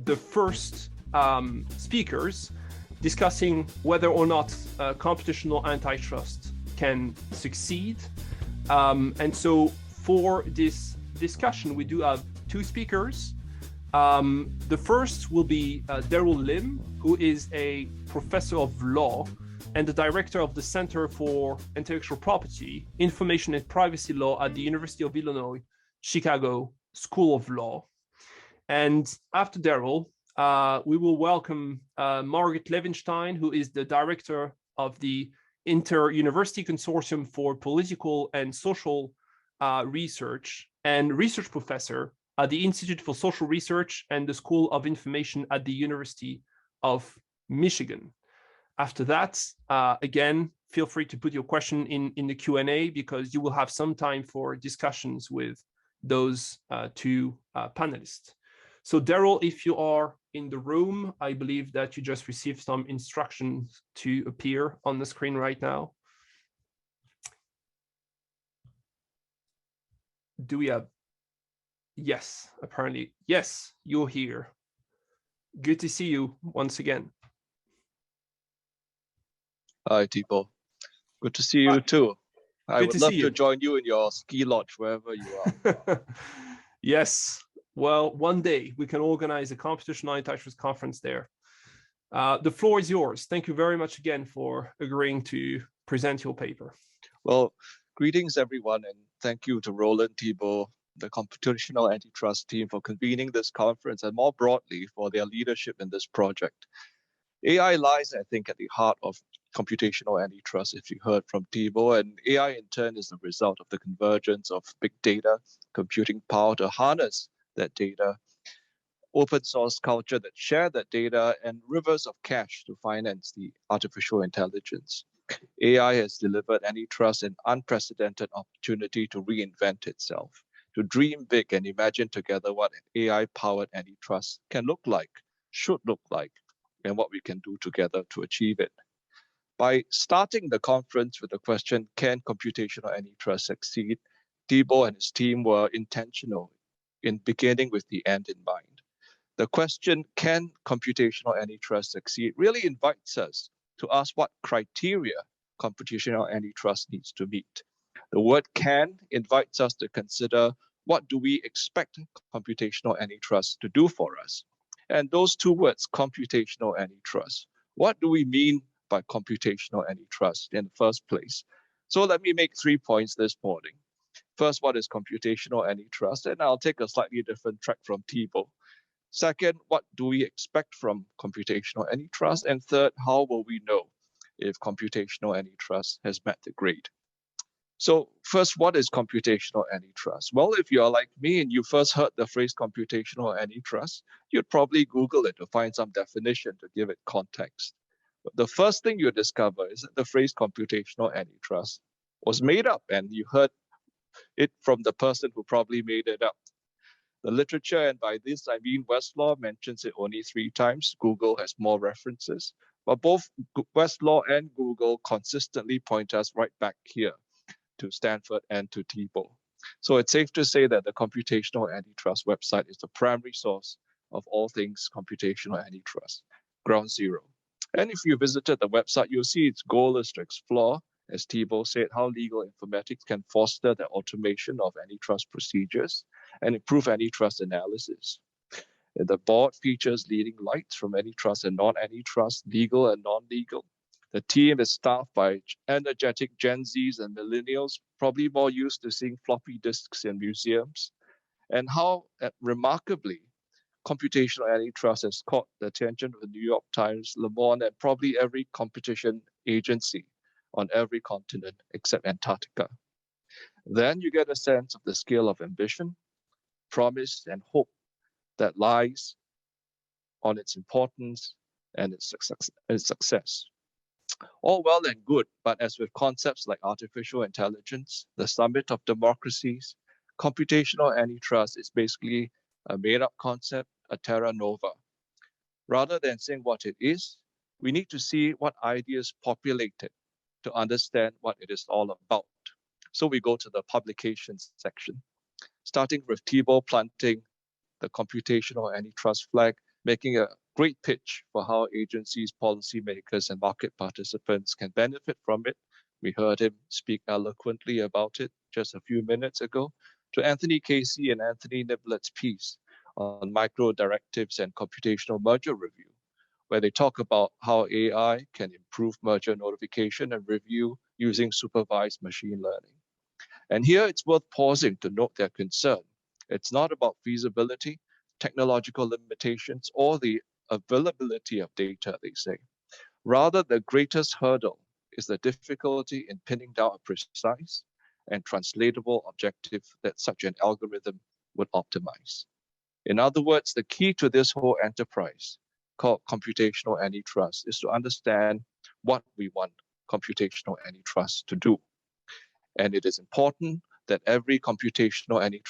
the first speakers discussing whether or not computational antitrust can succeed. And so for this discussion, we do have two speakers. The first will be Daryl Lim, who is a professor of law and the director of the Center for Intellectual Property, Information and Privacy Law at the University of Illinois, Chicago School of Law. And after Daryl, we will welcome Margaret Levenstein, who is the director of the Inter-University Consortium for Political and Social Research and research professor at the Institute for Social Research and the School of Information at the University of Michigan. After that, again, feel free to put your question in the Q&A because you will have some time for discussions with those two panelists. So Daryl, if you are in the room, I believe that you just received some instructions to appear on the screen right now. Do we have? Yes, apparently. Yes, you're here. Good to see you once again. Hi, Thibault. Good to see you too. I would love to join you in your ski lodge, wherever you are. Yes. Well, one day we can organize a computational antitrust conference there. The floor is yours. Thank you very much again for agreeing to present your paper. Well, greetings everyone, and thank you to Roland, Thibault, the Computational Antitrust team for convening this conference and more broadly for their leadership in this project. AI lies, I think, at the heart of computational antitrust, if you heard from Thibault, and AI in turn is the result of the convergence of big data, computing power to harness that data, open source culture that share that data, and rivers of cash to finance the artificial intelligence. AI has delivered antitrust an unprecedented opportunity to reinvent itself, to dream big and imagine together what AI-powered antitrust can look like, should look like, and what we can do together to achieve it. By starting the conference with the question, can computational antitrust succeed? Thibault and his team were intentional in beginning with the end in mind. The question, can computational antitrust succeed, really invites us to ask what criteria computational antitrust needs to meet. The word can invites us to consider what do we expect computational antitrust to do for us. And those two words, computational antitrust, what do we mean by computational antitrust in the first place? So let me make 3 points this morning. First, what is computational antitrust? And I'll take a slightly different track from Thibault. Second, what do we expect from computational antitrust? And third, how will we know if computational antitrust has met the grade? So first, what is computational antitrust? Well, if you're like me and you first heard the phrase computational antitrust, you'd probably Google it to find some definition to give it context. But the first thing you discover is that the phrase computational antitrust was made up, and you heard it from the person who probably made it up. The literature, and by this I mean Westlaw, mentions it only 3 times. Google has more references, but both Westlaw and Google consistently point us right back here to Stanford and to Thibault. So it's safe to say that the Computational Antitrust website is the primary source of all things computational antitrust, ground zero. And if you visited the website, you'll see its goal is to explore, as Thibault said, how legal informatics can foster the automation of antitrust procedures and improve antitrust analysis. And the board features leading lights from antitrust and non-antitrust, legal and non-legal. The team is staffed by energetic Gen Zs and millennials, probably more used to seeing floppy disks in museums. And how, remarkably, computational antitrust has caught the attention of the New York Times, Le Monde, and probably every competition agency on every continent except Antarctica. Then you get a sense of the scale of ambition, promise, and hope that lies on its importance and its success. All well and good, but as with concepts like artificial intelligence, the summit of democracies, computational antitrust is basically a made-up concept, a terra nova. Rather than saying what it is, we need to see what ideas populate it to understand what it is all about. So we go to the publications section, starting with Thibault planting the computational antitrust flag. making a great pitch for how agencies, policymakers, and market participants can benefit from it. We heard him speak eloquently about it just a few minutes ago, to Anthony Casey and Anthony Niblett's piece on micro directives and computational merger review, where they talk about how AI can improve merger notification and review using supervised machine learning. And here it's worth pausing to note their concern. It's not about feasibility, technological limitations, or the availability of data, they say. Rather, the greatest hurdle is the difficulty in pinning down a precise and translatable objective that such an algorithm would optimize. In other words, the key to this whole enterprise, called computational antitrust, is to understand what we want computational antitrust to do. And it is important that every computational antitrust